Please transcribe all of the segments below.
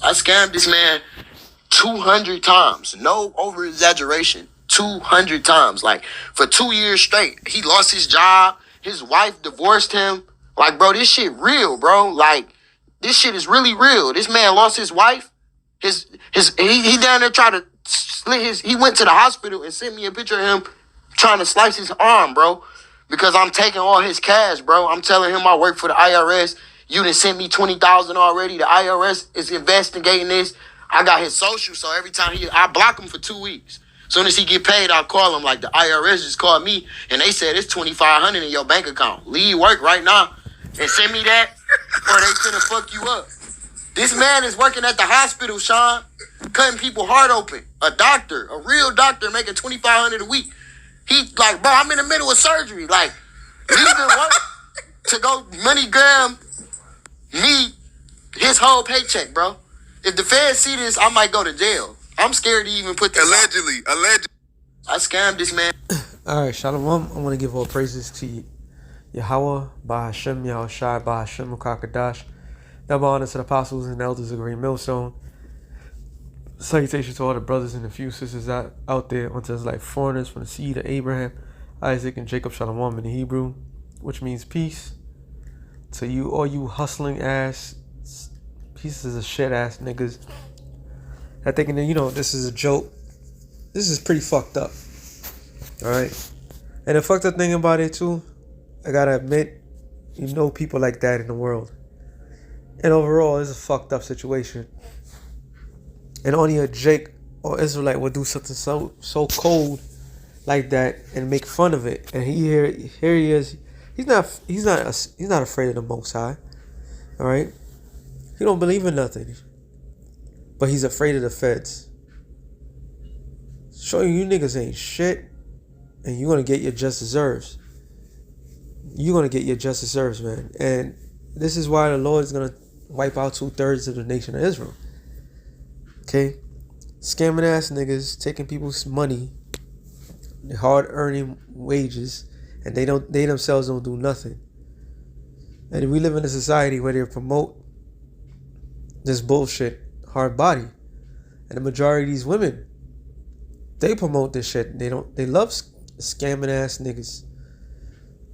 I scammed this man 200 times. No over exaggeration. 200 times. Like, for 2 years straight. He lost his job. His wife divorced him. Like, bro, this shit real, bro. Like, this shit is really real. This man lost his wife. He down there trying to slit his. He went to the hospital and sent me a picture of him trying to slice his arm, bro. Because I'm taking all his cash, bro. I'm telling him I work for the IRS. You done sent me $20,000 already. The IRS is investigating this. I got his social, so every time I block him for 2 weeks. Soon as he get paid, I'll call him. Like, the IRS just called me and they said it's $2,500 in your bank account. Leave work right now and send me that, or they finna fuck you up. This man is working at the hospital, Sean, cutting people heart open. A doctor, a real doctor, making $2,500 a week. He like, bro, I'm in the middle of surgery. Like, leaving work to go MoneyGram me his whole paycheck, bro. If the feds see this, I might go to jail. I'm scared to even put this Allegedly. I scammed this man. Alright, Shalom. I want to give all praises to Yahweh, Bahashem, Yahushai, Bahashem, Kakadash. Double honor to the apostles and elders of Green Millstone. Salutations to all the brothers and a few sisters out there unto us like foreigners from the seed of Abraham, Isaac, and Jacob. Shalom in the Hebrew, which means peace. To you, all you hustling ass pieces of shit ass niggas that thinking that, this is a joke. This is pretty fucked up. Alright? And the fucked up thing about it too, I gotta admit, people like that in the world. And overall, it's a fucked up situation. And only a Jake or Israelite would do something so cold like that and make fun of it. And here he is. He's not afraid of the Most High. All right, he don't believe in nothing, but he's afraid of the feds. Showing you niggas ain't shit, and you're gonna get your just deserves. You're gonna get your just deserves, man. And this is why the Lord is gonna wipe out 2/3 of the nation of Israel. Okay, scamming ass niggas taking people's money, their hard earning wages, and they themselves don't do nothing. And we live in a society where they promote this bullshit, hard body, and the majority of these women, they promote this shit. They love scamming ass niggas.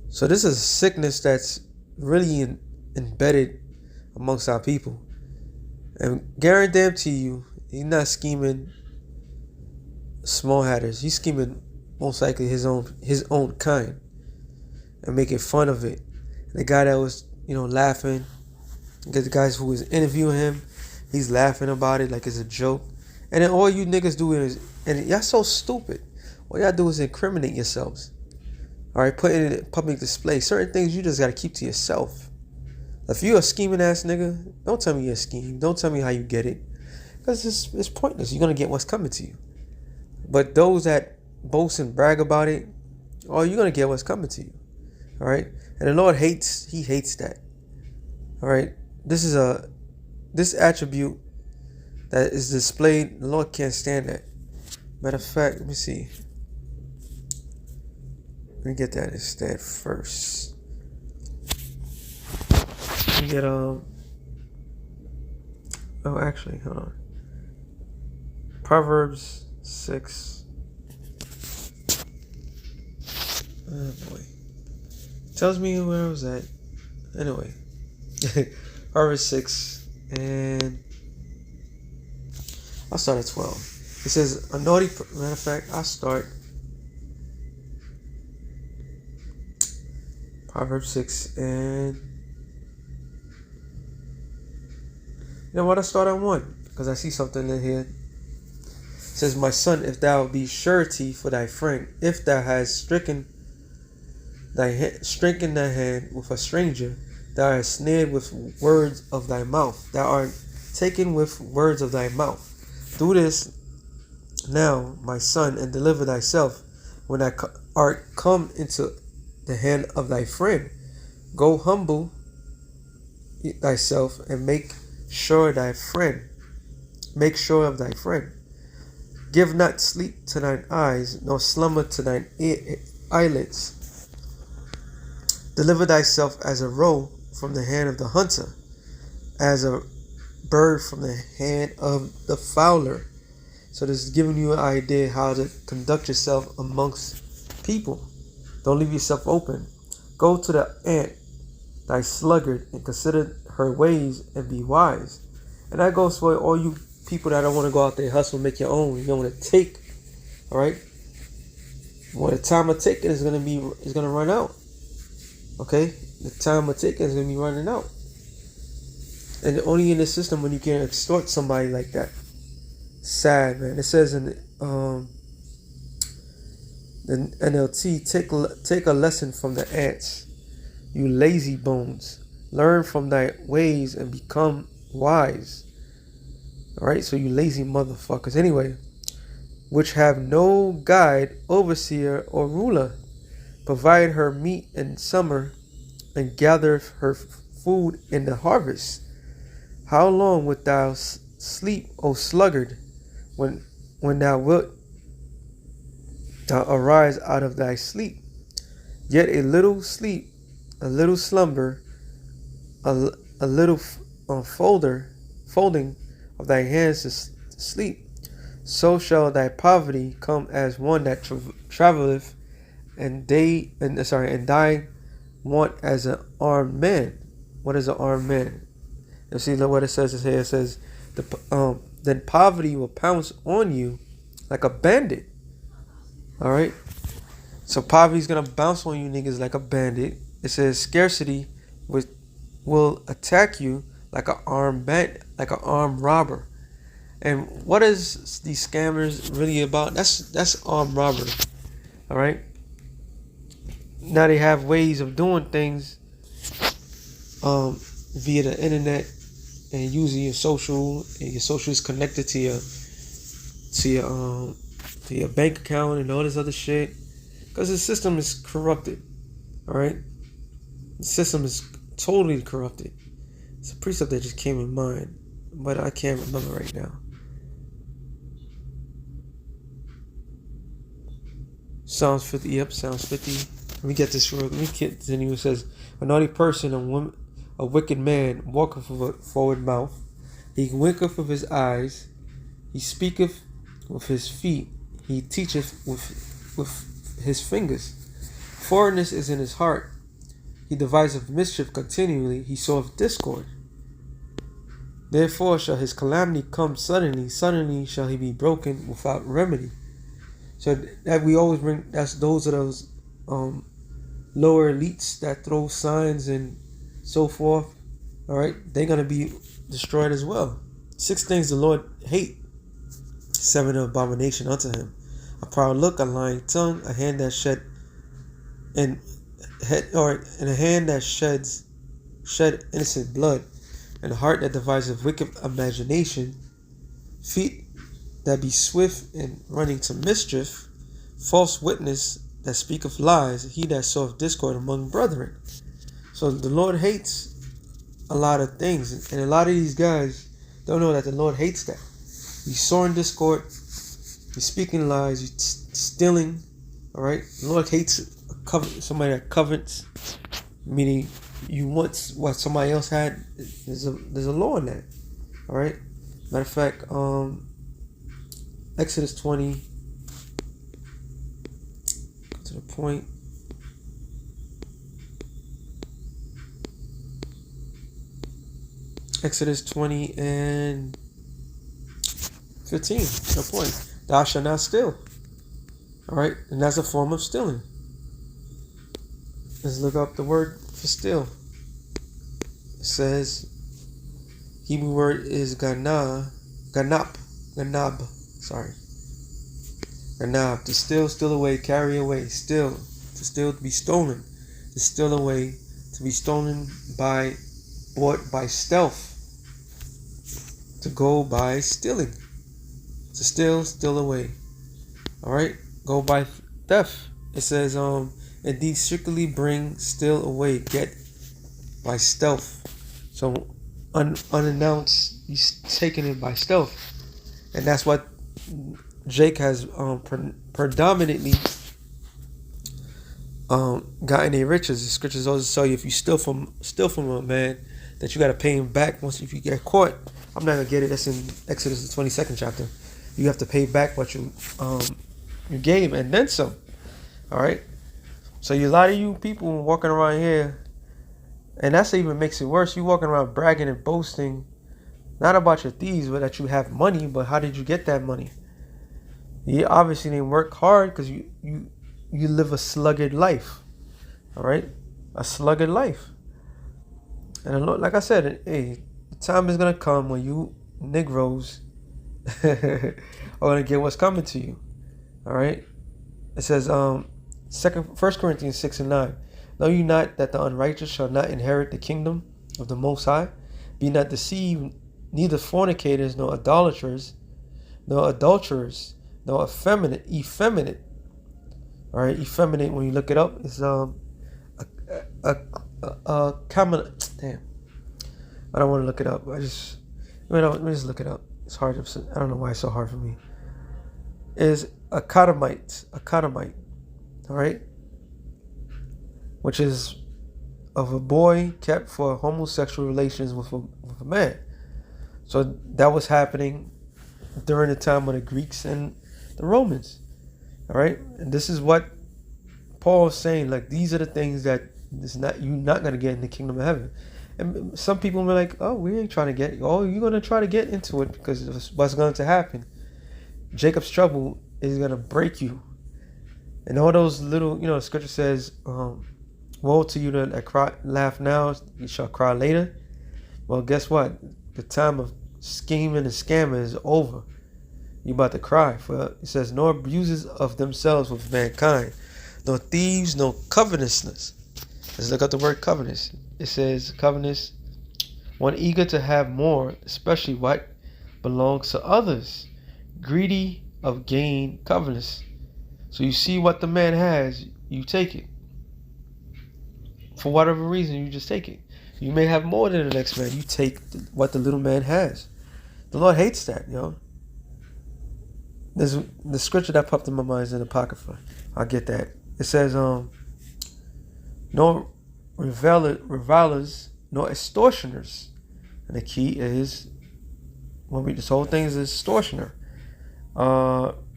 So this is a sickness that's really embedded amongst our people. And guarantee you, he's not scheming small hatters. He's scheming most likely his own kind and making fun of it. And the guy that was, laughing, the guys who was interviewing him, he's laughing about it like it's a joke. And then all you niggas do is, and y'all so stupid, all y'all do is incriminate yourselves. Alright, put it in public display. Certain things you just gotta keep to yourself. If you're a scheming ass nigga, don't tell me you're a scheme. Don't tell me how you get it. Because it's pointless. You're going to get what's coming to you. But those that boast and brag about it, you're going to get what's coming to you. All right? And the Lord hates that. All right? This attribute that is displayed, the Lord can't stand that. Matter of fact, let me see. Let me get that instead first. Let me get, actually, hold on. Proverbs 6. Oh boy. Tells me where I was at. Anyway. Proverbs 6. And I'll start at 12. It says, matter of fact, I'll start. Proverbs 6 and... You know what? I start on 1 because I see something in here. It says, my son, if thou be surety for thy friend, if thou hast stricken thy hand with a stranger, thou art snared with words of thy mouth. Thou art taken with words of thy mouth. Do this now, my son, and deliver thyself when thou art come into the hand of thy friend. Go humble thyself and make sure of thy friend. Give not sleep to thine eyes, nor slumber to thine eyelids. Deliver thyself as a roe from the hand of the hunter, as a bird from the hand of the fowler. So this is giving you an idea how to conduct yourself amongst people. Don't leave yourself open. Go to the ant, thy sluggard, and consider her ways and be wise. And that goes for all you people that don't want to go out there, hustle, make your own. You don't want to take. All right. Well, the time of taking is gonna run out. Okay, the time of taking is gonna be running out, and only in the system when you can extort somebody like that. Sad, man. It says in the NLT, take a lesson from the ants, you lazy bones. Learn from thy ways and become wise. All right, so you lazy motherfuckers. Anyway, which have no guide, overseer, or ruler, provide her meat in summer, and gather her food in the harvest. How long wilt thou sleep, O sluggard, when thou wilt thou arise out of thy sleep? Yet a little sleep, a little slumber, a little folding of thy hands to sleep. So shall thy poverty come as one that travelleth, and thy want as an armed man. What is an armed man? You see what it says here. It says, then poverty will pounce on you like a bandit. All right. So poverty's gonna bounce on you niggas like a bandit. It says scarcity will attack you like an armed robber. And what is these scammers really about? That's armed robbery. All right. Now they have ways of doing things via the internet and using your social, and your social is connected to your bank account and all this other shit, because the system is corrupted. All right, the system is totally corrupted. It's a precept that just came in mind, but I can't remember right now. Psalms 50. Yep, Psalms 50. Let me get this real. Let me continue. It says, a naughty person, a wicked man, walketh with a forward mouth. He winketh with his eyes. He speaketh with his feet. He teacheth with his fingers. Forwardness is in his heart. He deviseth mischief continually. He soweth discord. Therefore shall his calamity come suddenly. Suddenly shall he be broken without remedy. So that we always bring. Those are those lower elites that throw signs and so forth. All right, they're gonna be destroyed as well. 6 things the Lord hate. 7 abomination unto him: a proud look, a lying tongue, a hand that shed innocent blood, and a heart that deviseth wicked imagination, feet that be swift in running to mischief, false witness that speaketh lies, he that soweth discord among brethren. So the Lord hates a lot of things, and a lot of these guys don't know that the Lord hates that. You sowing discord, you speaking lies, you stealing. All right, the Lord hates somebody that covets, meaning you want what somebody else had. There's a law in that. All right. Matter of fact, Exodus 20. Go to the point. Exodus 20 and 15. No point. Thou shalt not steal. All right, and that's a form of stealing. Let's look up the word for steal. It says Hebrew word is ganab. Sorry. Ganab, to steal, steal away, carry away, steal, to steal, to be stolen, to steal away, to be stolen by, bought by stealth, to go by stealing, to steal, steal away. All right, go by theft. It says, indeed, strictly bring, steal away, get by stealth. So unannounced, he's taking it by stealth, and that's what Jake has predominantly gotten their riches. The scriptures also tell you if you steal from a man, that you got to pay him back once if you get caught. I'm not gonna get it. That's in Exodus the 22nd chapter. You have to pay back what you gave and then some. All right. So a lot of you people walking around here, and that's even makes it worse. You walking around bragging and boasting, not about your thieves, but that you have money. But how did you get that money? You obviously didn't work hard because you live a sluggard life. All right, a sluggard life. And like I said, hey, the time is gonna come when you Negroes are gonna get what's coming to you. All right. It says, 1 Corinthians 6:9. Know you not that the unrighteous shall not inherit the kingdom of the Most High? Be not deceived, neither fornicators, nor idolaters, nor adulterers, nor effeminate. All right, effeminate. When you look it up, is common. Damn, I don't want to look it up. Let me just look it up. It's hard to. I don't know why it's so hard for me. Is a Catamite. All right, which is of a boy kept for homosexual relations with a man. So that was happening during the time of the Greeks and the Romans. All right, and this is what Paul is saying. Like, these are the things that you're not gonna get in the kingdom of heaven. And some people are like, "Oh, we ain't trying to get. Oh, you're gonna try to get into it because what's going to happen. Jacob's trouble is gonna break you." And all those little, scripture says, woe to you that cry, laugh now, you shall cry later. Well, guess what? The time of scheming and scamming is over. You about to cry. For it says, nor abusers of themselves with mankind, nor thieves, no covetousness. Let's look up the word covetous. It says covetous, one eager to have more, especially what belongs to others, greedy of gain, covetous. So you see what the man has, you take it. For whatever reason, you just take it. You may have more than the next man. You take what the little man has. The Lord hates that, There's the scripture that popped in my mind is in Apocrypha. I get that. It says, no revilers, nor extortioners. And the key is, this whole thing is extortioner.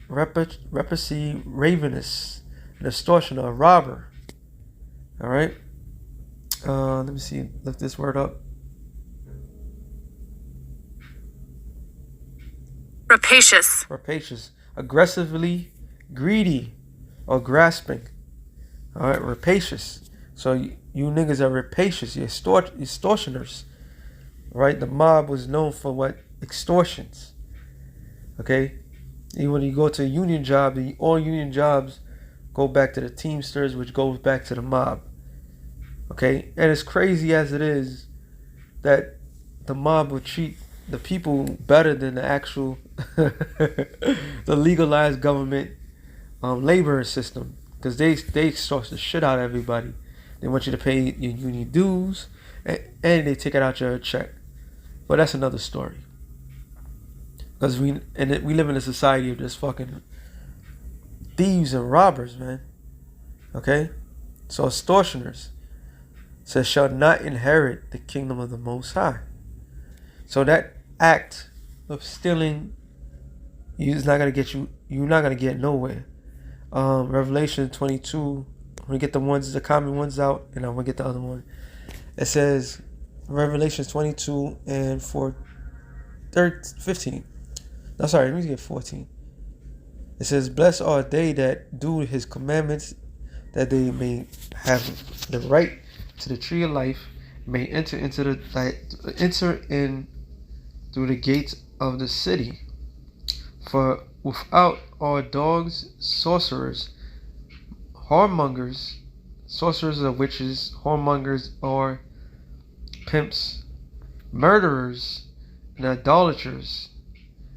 Reprosy, ravenous, an extortioner, a robber. All right. Let me see. Look this word up. Rapacious. Aggressively greedy or grasping. All right. Rapacious. So you niggas are rapacious. You're extortioners. All right. The mob was known for what? Extortions. Okay. Even when you go to a union job, all union jobs go back to the Teamsters, which goes back to the mob. Okay? And as crazy as it is that the mob would treat the people better than the actual the legalized government labor system, because they extort the shit out of everybody. They want you to pay your union dues, and they take it out your check. But that's another story. Because we live in a society of just fucking thieves and robbers, man. Okay? So extortioners says shall not inherit the kingdom of the Most High. So that act of stealing is not gonna get you. You're not gonna get nowhere. Revelation 22. I'm gonna get the common ones out, and I'm gonna get the other one. It says Revelation 22 and 15. No, sorry, let me get 14. It says, blessed are they that do his commandments, that they may have the right to the tree of life, may enter in through the gates of the city. For without are dogs, sorcerers, whoremongers, sorcerers are witches, whoremongers are pimps, murderers, and idolaters,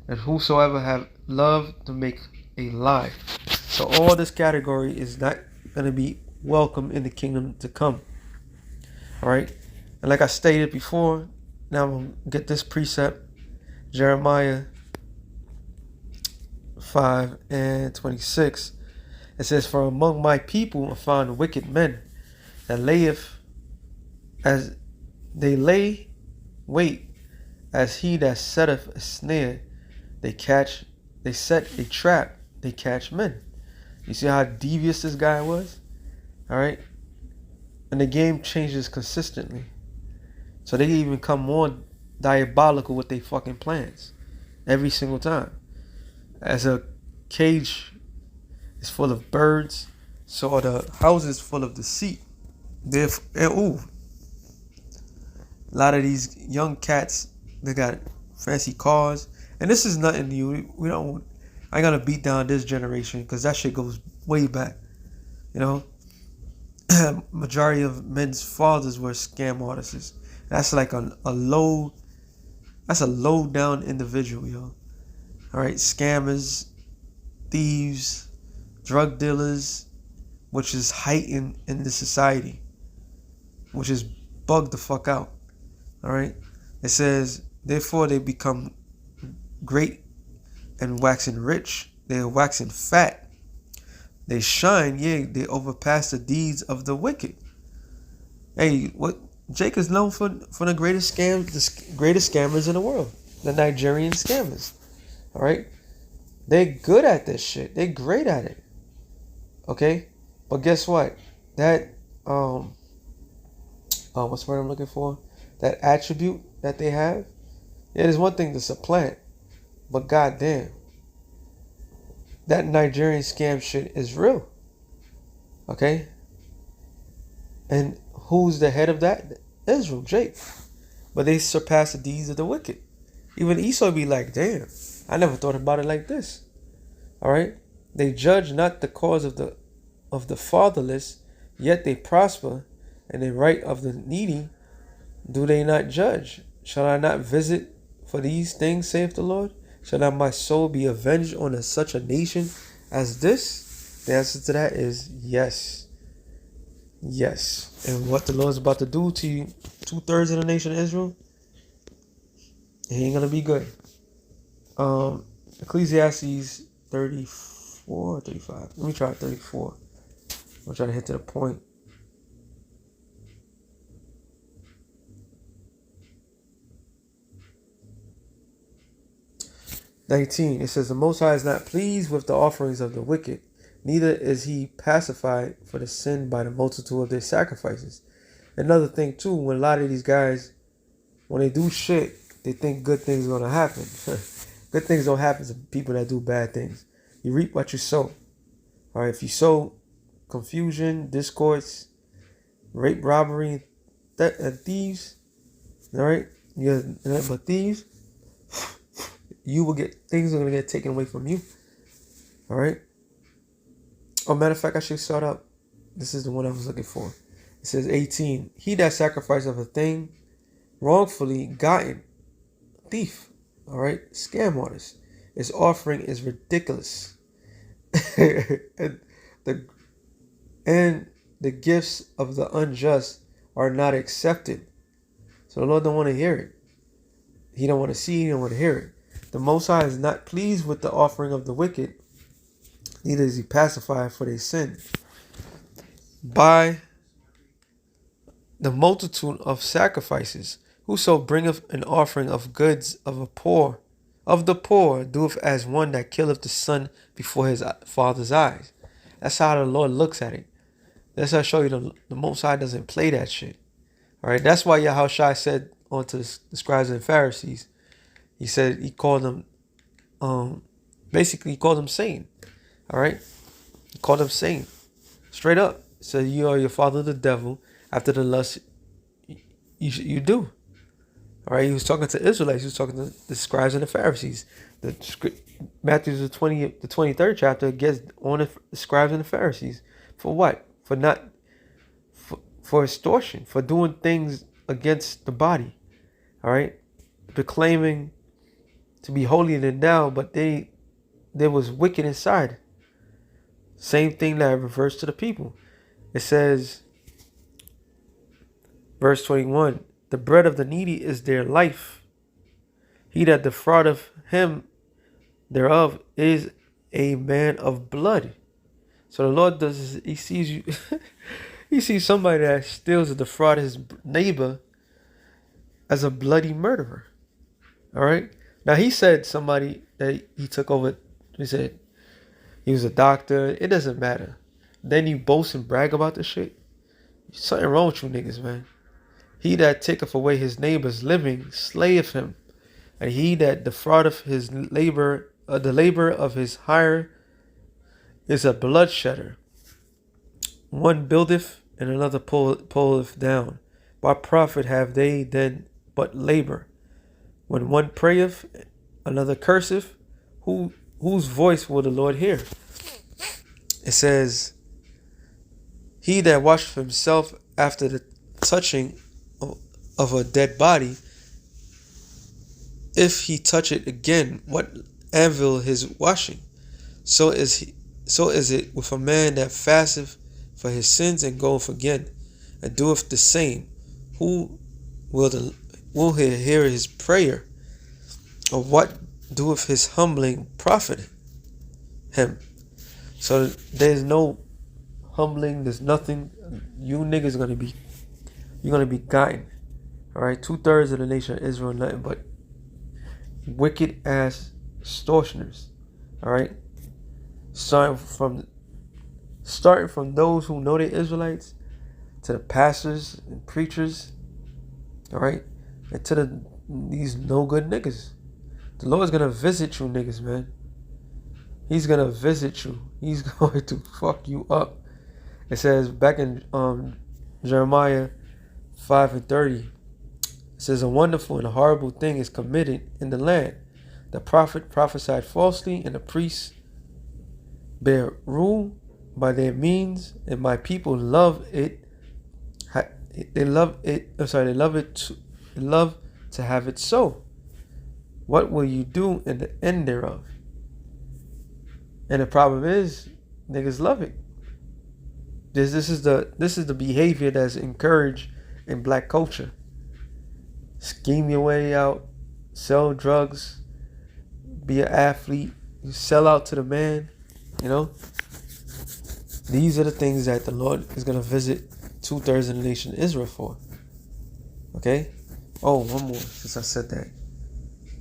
and whosoever have loved to make a lie. So all this category is not going to be welcome in the kingdom to come. All right. And like I stated before, now I'm going to get this precept. Jeremiah 5:26. It says, for among my people are found wicked men that layeth as they lay wait as he that setteth a snare, they set a trap, they catch men. You see how devious this guy was? Alright? And the game changes consistently. So they even become more diabolical with their fucking plans. Every single time. As a cage is full of birds, so are the houses full of deceit. A lot of these young cats, they got fancy cars. And this is nothing new. I ain't gonna beat down this generation because that shit goes way back. You know? Majority of men's fathers were scam artists. That's like a low down individual, yo. Alright, scammers, thieves, drug dealers, which is heightened in the society, which is bugged the fuck out. Alright? It says, therefore they become great and waxing rich, they are waxing fat. They shine, yea, they overpass the deeds of the wicked. Hey, what Jake is known for the greatest scammers in the world. The Nigerian scammers. Alright? They're good at this shit. They're great at it. Okay? But guess what? That what's the word I'm looking for? That attribute that they have, it is one thing to supplant, but goddamn, that Nigerian scam shit is real. Okay? And who's the head of that? Israel, Jake. But they surpass the deeds of the wicked. Even Esau be like, damn, I never thought about it like this. Alright? They judge not the cause of the fatherless, yet they prosper, and the right of the needy do they not judge. Shall I not visit for these things, saith the Lord? Shall not my soul be avenged on such a nation as this? The answer to that is yes. Yes. And what the Lord is about to do to you, 2/3 of the nation of Israel, it ain't gonna be good. Ecclesiastes 34 or 35. Let me try 34. I'm trying to hit to the point. (19) It says, the Most High is not pleased with the offerings of the wicked, neither is he pacified for the sin by the multitude of their sacrifices. Another thing too, when a lot of these guys, when they do shit, they think good things are gonna happen. Good things don't happen to people that do bad things. You reap what you sow. Alright, if you sow confusion, discords, rape, robbery, thieves, alright, but thieves, you will get, things are going to get taken away from you. All right. Oh, matter of fact, I should start up. This is the one I was looking for. It says 18. He that sacrificeth a thing wrongfully gotten, thief. All right. Scam artist. His offering is ridiculous. and the gifts of the unjust are not accepted. So the Lord don't want to hear it. He don't want to see it. He don't want to hear it. The Most High is not pleased with the offering of the wicked, neither is he pacified for their sin. By the multitude of sacrifices, whoso bringeth an offering of goods of the poor, doeth as one that killeth the son before his father's eyes. That's how the Lord looks at it. That's how I show you the Most High doesn't play that shit. All right, that's why Yahushua said unto the scribes and Pharisees, he said he called them, basically he called them Satan. All right, he called them Satan, straight up. He said you are your father the devil, after the lust you do. All right, he was talking to Israelites. He was talking to the scribes and the Pharisees. Matthew the 23rd chapter gets on the scribes and the Pharisees for what? For extortion, for doing things against the body. All right, proclaiming to be holier than thou, but there was wicked inside. Same thing that reversed to the people. It says, verse 21, the bread of the needy is their life. He that defraudeth him thereof is a man of blood. So the Lord does, he sees you, he sees somebody that steals or defrauds his neighbor as a bloody murderer. All right. Now he said somebody that he took over. He said he was a doctor. It doesn't matter. Then you boast and brag about this shit. Something wrong with you niggas, man. He that taketh away his neighbor's living slayeth him, and he that defraudeth his labor, the labor of his hire, is a bloodshedder. One buildeth, and another pulleth down. What profit have they then but labor? When one prayeth, another curseth. Whose voice will the Lord hear? It says, he that washeth himself after the touching of a dead body, if he touch it again, what avail his washing? So is it with a man that fasteth for his sins and goeth again, and doeth the same. Who will he hear his prayer? Or what doeth his humbling profit him? So there's no humbling, there's nothing. You niggas you're gonna be gotten. Alright, 2/3 of the nation of Israel, nothing but wicked ass extortioners. Alright? Starting from those who know they're Israelites, to the pastors and preachers, alright, and to these no good niggas. The Lord's gonna visit you niggas, man. He's gonna visit you. He's going to fuck you up. It says back in Jeremiah 5:30, it says, a wonderful and a horrible thing is committed in the land. The prophet prophesied falsely, and the priests bear rule by their means, and my people love it. They love to have it so. What will you do in the end thereof? And the problem is, niggas love it. This is the behavior that's encouraged in black culture. Scheme your way out, sell drugs, be an athlete, you sell out to the man, you know. These are the things that the Lord is going to visit 2/3 of the nation of Israel for. Okay? Oh, one more since I said that.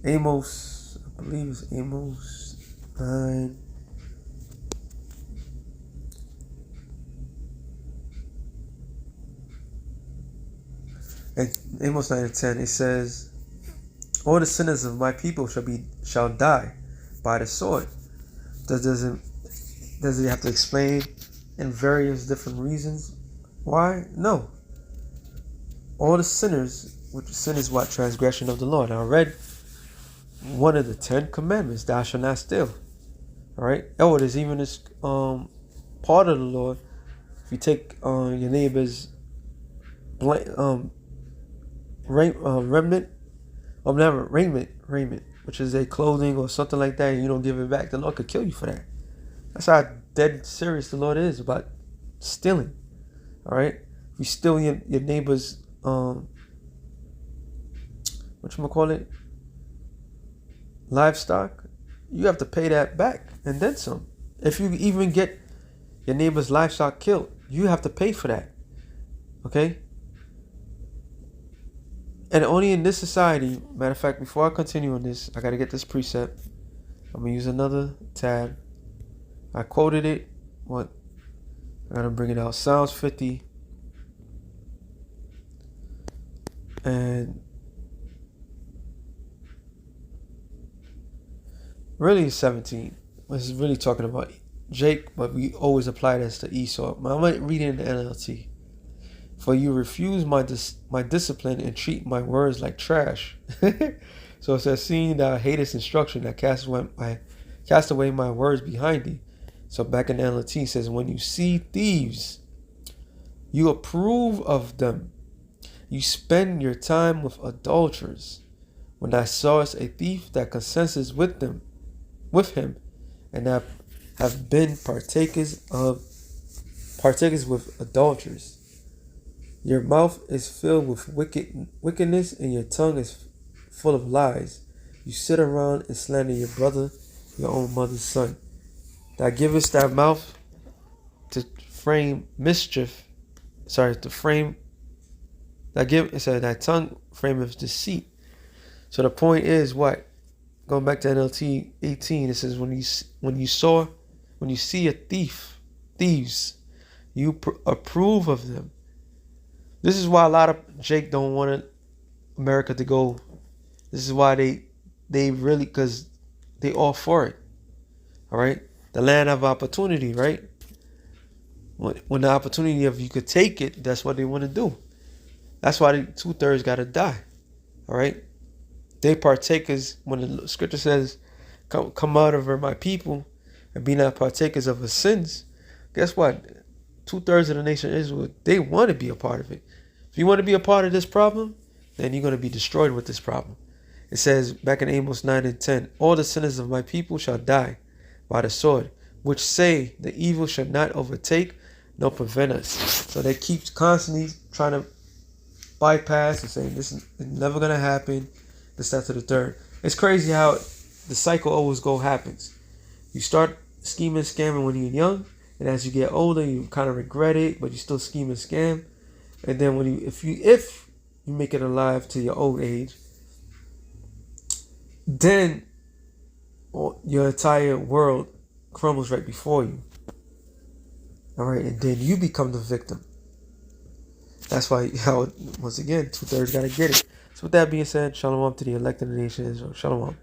Amos, I believe it's Amos 9. And Amos 9:10, it says, all the sinners of my people shall die by the sword. Does it have to explain in various different reasons why? No. All the sinners, which sin is what? Transgression of the law. Now I read one of the 10 commandments, thou shalt not steal. Alright? Oh, there's even this part of the law. If you take your neighbor's raiment, which is a clothing or something like that, and you don't give it back, the Lord could kill you for that. That's how dead serious the Lord is about stealing. Alright? If you steal your neighbor's livestock, you have to pay that back and then some. If you even get your neighbor's livestock killed, you have to pay for that. Okay? And only in this society, matter of fact, before I continue on this, I gotta get this precept. I'm gonna use another tab. I quoted it. I gotta bring it out. Psalms 50 and really 17. This is really talking about Jake, but we always apply this to Esau. I'm gonna read it in the NLT. For you refuse my discipline and treat my words like trash. So it says, seeing thou hatest instruction, that cast away my words behind thee. So back in the NLT, it says, when you see thieves, you approve of them. You spend your time with adulterers. When thou sawest a thief that consensus with him, and that have been partakers with adulterers. Your mouth is filled with wickedness, and your tongue is full of lies. You sit around and slander your brother, your own mother's son. Thou givest thy mouth to frame mischief. Thy tongue frameth deceit. So the point is what? Going back to NLT 18, it says when you see a thieves, you approve of them. This is why a lot of Jake don't want America to go. This is why they really, because they all for it. All right, the land of opportunity, right? When the opportunity of you could take it, that's what they want to do. That's why the 2/3 got to die. All right, they partakers. When the scripture says, "Come out of her, my people, and be not partakers of her sins." Guess what? 2/3 of the nation of Israel, they want to be a part of it. If you want to be a part of this problem, then you're going to be destroyed with this problem. It says back in Amos 9 and 10, all the sinners of my people shall die by the sword, which say the evil shall not overtake nor prevent us. So they keep constantly trying to bypass and saying this is never going to happen, this, that, to the third. It's crazy how the cycle always happens. You start scheming, scamming when you're young, and as you get older, you kind of regret it, but you still scheme and scam. And then if you make it alive to your old age, then your entire world crumbles right before you. All right, and then you become the victim. That's why, once again, 2/3 got to get it. So with that being said, shalom to the elect of the nation Israel. Shalom.